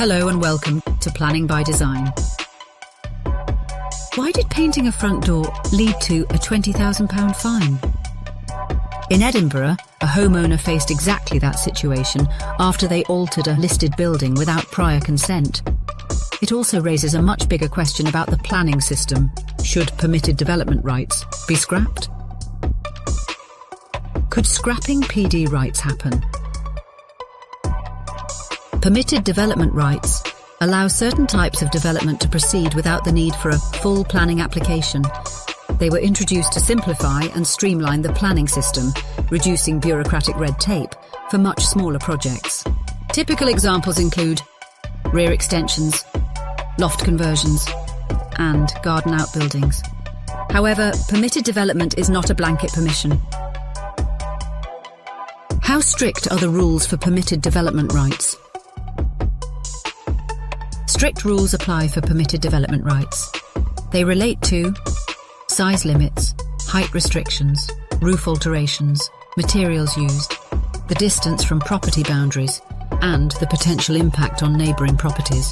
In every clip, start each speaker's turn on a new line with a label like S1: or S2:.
S1: Hello and welcome to Planning by Design. Why did painting a front door lead to a £20,000 fine? In Edinburgh, a homeowner faced exactly that situation after they altered a listed building without prior consent. It also raises a much bigger question about the planning system. Should permitted development rights be scrapped? Could scrapping PD rights happen? Permitted development rights allow certain types of development to proceed without the need for a full planning application. They were introduced to simplify and streamline the planning system, reducing bureaucratic red tape for much smaller projects. Typical examples include rear extensions, loft conversions, and garden outbuildings. However, permitted development is not a blanket permission. How strict are the rules for permitted development rights? Strict rules apply for permitted development rights. They relate to size limits, height restrictions, roof alterations, materials used, the distance from property boundaries, and the potential impact on neighbouring properties.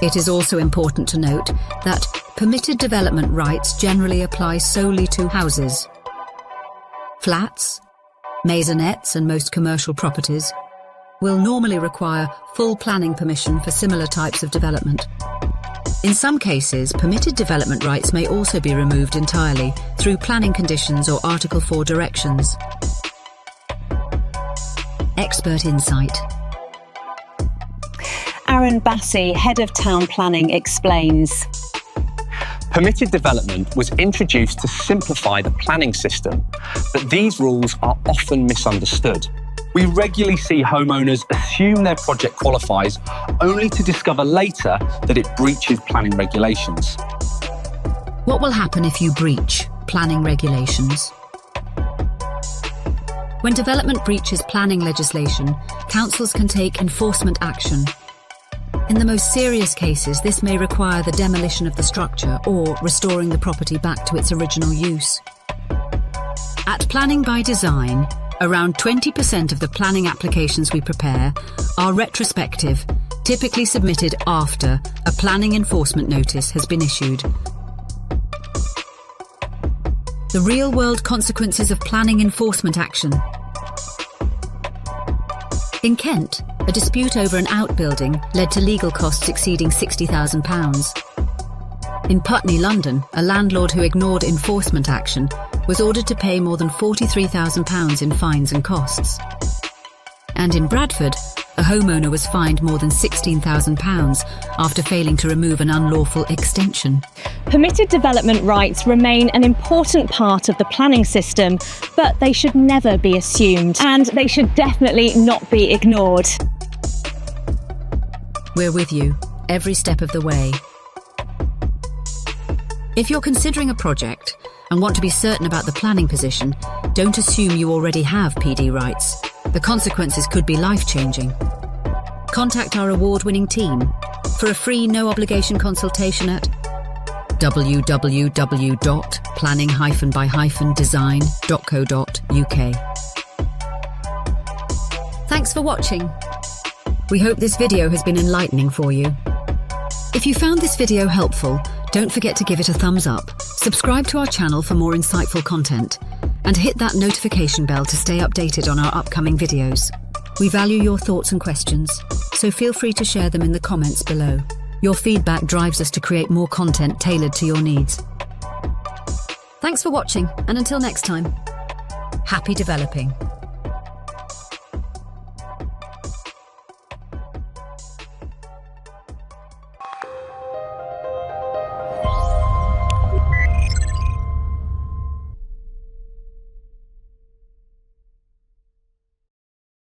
S1: It is also important to note that permitted development rights generally apply solely to houses. Flats, maisonettes, and most commercial properties will normally require full planning permission for similar types of development. In some cases, permitted development rights may also be removed entirely through planning conditions or Article 4 directions. Expert insight.
S2: Aaron Basi, Head of Town Planning, explains.
S3: Permitted development was introduced to simplify the planning system, but these rules are often misunderstood. We regularly see homeowners assume their project qualifies only to discover later that it breaches planning regulations.
S1: What will happen if you breach planning regulations? When development breaches planning legislation, councils can take enforcement action. In the most serious cases, this may require the demolition of the structure or restoring the property back to its original use. At Planning by Design, around 20% of the planning applications we prepare are retrospective, typically submitted after a planning enforcement notice has been issued. The real-world consequences of planning enforcement action. In Kent, a dispute over an outbuilding led to legal costs exceeding £60,000. In Putney, London, a landlord who ignored enforcement action was ordered to pay more than £43,000 in fines and costs. And in Bradford, a homeowner was fined more than £16,000 after failing to remove an unlawful extension.
S2: Permitted development rights remain an important part of the planning system, but they should never be assumed, and they should definitely not be ignored.
S1: We're with you every step of the way. If you're considering a project and want to be certain about the planning position, don't assume you already have PD rights. The consequences could be life-changing. Contact our award-winning team for a free no-obligation consultation at www.planning-by-design.co.uk. Thanks for watching. We hope this video has been enlightening for you. If you found this video helpful, don't forget to give it a thumbs up, subscribe to our channel for more insightful content, and hit that notification bell to stay updated on our upcoming videos. We value your thoughts and questions, so feel free to share them in the comments below. Your feedback drives us to create more content tailored to your needs. Thanks for watching, and until next time, happy developing.